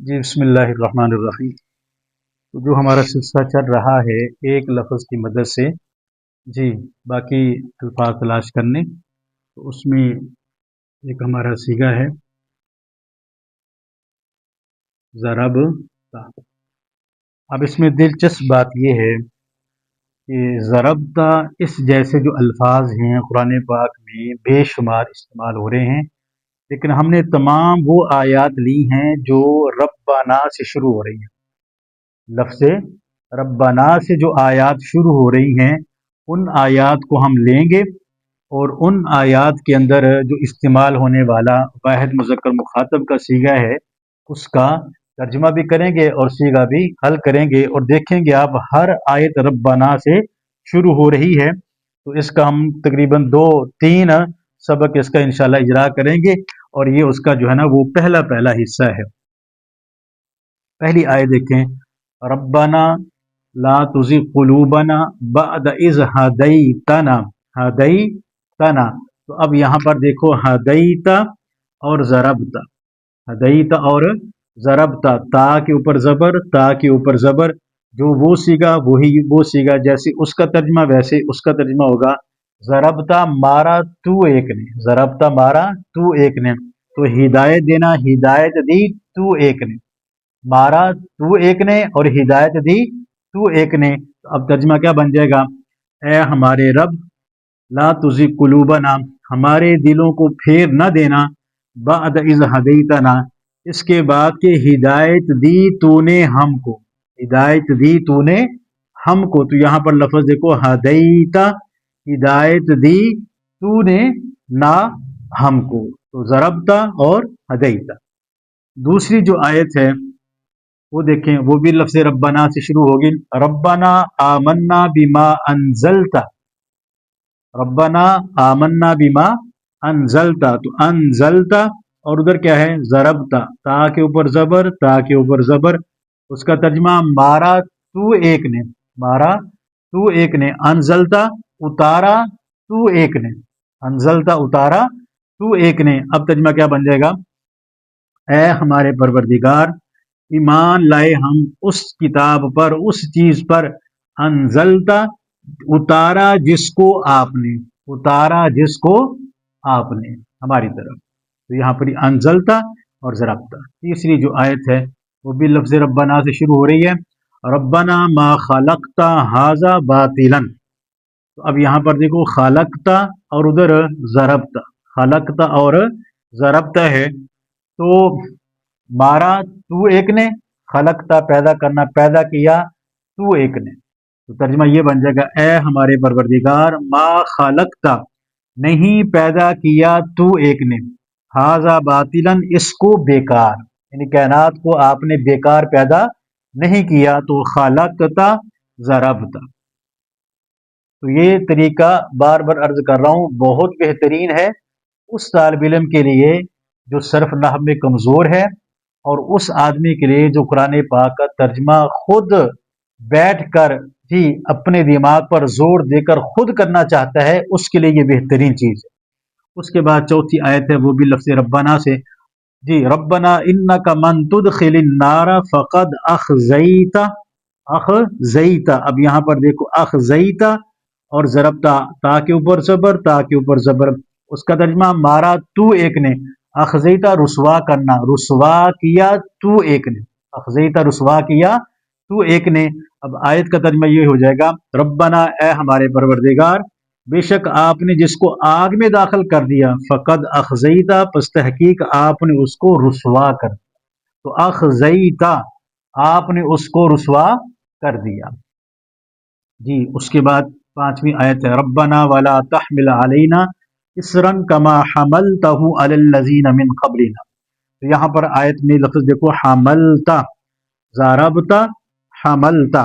جی بسم اللہ الرحمن الرحیم۔ تو جو ہمارا سلسلہ چل رہا ہے ایک لفظ کی مدد سے جی باقی الفاظ تلاش کرنے، تو اس میں ایک ہمارا سیگا ہے ضرب تا۔ اب اس میں دلچسپ بات یہ ہے کہ ضربتا اس جیسے جو الفاظ ہیں قرآن پاک میں بے شمار استعمال ہو رہے ہیں، لیکن ہم نے تمام وہ آیات لی ہیں جو ربنا سے شروع ہو رہی ہیں۔ لفظ ربنا سے جو آیات شروع ہو رہی ہیں ان آیات کو ہم لیں گے، اور ان آیات کے اندر جو استعمال ہونے والا واحد مذکر مخاطب کا صیغہ ہے اس کا ترجمہ بھی کریں گے اور صیغہ بھی حل کریں گے، اور دیکھیں گے آپ ہر آیت ربنا سے شروع ہو رہی ہے۔ تو اس کا ہم تقریباً 2-3 سبق اس کا انشاءاللہ اجرا کریں گے، اور یہ اس کا جو ہے نا وہ پہلا حصہ ہے۔ پہلی آیت دیکھیں، ربنا لا تزغ قلوبنا بعد اذ ہدیتنا۔ ہدیتنا، تو اب یہاں پر دیکھو ہدیتا اور ضربتا، ہدیتا اور ضربتا، تا کے اوپر زبر، تا کے اوپر زبر، جو وہ سیگا وہی وہ سیگا، جیسے اس کا ترجمہ ویسے اس کا ترجمہ ہوگا۔ ضربتا مارا تو ایک نے، ضربتا مارا تو ایک نے، تو ہدایت دینا ہدایت دی تو ایک نے، مارا تو ایک نے اور ہدایت دی تو ایک نے۔ اب ترجمہ کیا بن جائے گا؟ اے ہمارے رب، لا تزغ قلوبنا، ہمارے دلوں کو پھیر نہ دینا، بعد اذ ہدیتنا، اس کے بعد کہ ہدایت دی تو نے ہم کو، ہدایت دی تو نے ہم کو۔ تو یہاں پر لفظ دیکھو ہدیتا، ہدایت دی تو نے نہ ہم کو، تو ضربتا اور ہدیتا۔ دوسری جو آیت ہے وہ دیکھیں، وہ بھی لفظ ربنا سے شروع ہوگی، ربنا آمنا بما انزلتا، ربنا آمنا بما انزلتا، تو انزلتا اور ادھر کیا ہے ضربتا، تا کے اوپر زبر، تا کے اوپر زبر، اس کا ترجمہ مارا تو ایک نے، مارا تو ایک نے، انزلتا اتارا تو ایک نے، انزلتا اتارا تو ایک نے۔ اب ترجمہ کیا بن جائے گا؟ اے ہمارے پروردگار، ایمان لائے ہم اس کتاب پر، اس چیز پر، انزلتا اتارا جس کو آپ نے، اتارا جس کو آپ نے ہماری طرف۔ تو یہاں پر انزلتا اور ضربتا۔ تیسری جو آیت ہے وہ بھی لفظ ربنا سے شروع ہو رہی ہے، ربنا ما خلقتا ھذا باطلا۔ تو اب یہاں پر دیکھو خلقتا اور ادھر ضربتا، خلقتا اور ضربتا ہے، تو مارا تو ایک نے، خلقتا پیدا کرنا، پیدا کیا تو ایک نے، تو ترجمہ یہ بن جائے گا اے ہمارے پروردگار، ما خلقتا نہیں پیدا کیا تو ایک نے، ھذا باطلا اس کو بیکار، یعنی کائنات کو آپ نے بیکار پیدا نہیں کیا، تو خلقتا ضربتا۔ تو یہ طریقہ بار بار عرض کر رہا ہوں بہت بہترین ہے اس طالب علم کے لیے جو صرف نحو میں کمزور ہے، اور اس آدمی کے لیے جو قرآن پاک کا ترجمہ خود بیٹھ کر جی اپنے دماغ پر زور دے کر خود کرنا چاہتا ہے، اس کے لیے یہ بہترین چیز ہے۔ اس کے بعد چوتھی آیت ہے وہ بھی لفظ ربنا سے، جی ربنا انک من تدخل النار فقد اخزیتا، اخزیتا، اب یہاں پر دیکھو اخزیتا اور ضربتا، تا کے اوپر زبر، تا کے اوپر زبر، اس کا ترجمہ مارا تو ایک نے، اخزیتا رسوا کرنا، رسوا کیا تو ایک نے، اخزیتا رسوا کیا تو ایک نے۔ اب آیت کا ترجمہ یہ ہو جائے گا، ربنا اے ہمارے پروردگار، بے شک آپ نے جس کو آگ میں داخل کر دیا، فقد اخزیتا پس تحقیق آپ نے اس کو رسوا کر دیا، تو اخزیتا آپ نے اس کو رسوا کر دیا۔ جی اس کے بعد پانچویں آیت ہے، ربنا ولا تحمل علینا اصرا کما حملتہ علی الذین من قبلنا۔ تو یہاں پر آیت میں لفظ دیکھو حملتا، ضربتا، حملتا،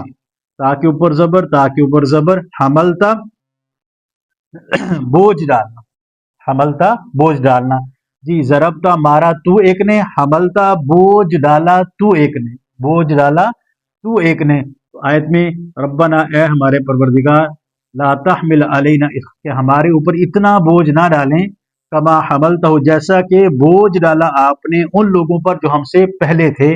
تا کے اوپر زبر، تا کے اوپر زبر، حملتا بوجھ ڈالنا، حملتا بوجھ ڈالنا، جی ضربتا مارا تو ایک نے، حملتا بوجھ ڈالا تو ایک نے، بوجھ ڈالا تو ایک نے۔ تو آیت میں ربنا اے ہمارے پروردگار، لا تحمل علینا، کہ ہمارے اوپر اتنا بوجھ نہ ڈالیں، کما حملتہ جیسا کہ بوجھ ڈالا آپ نے ان لوگوں پر جو ہم سے پہلے تھے،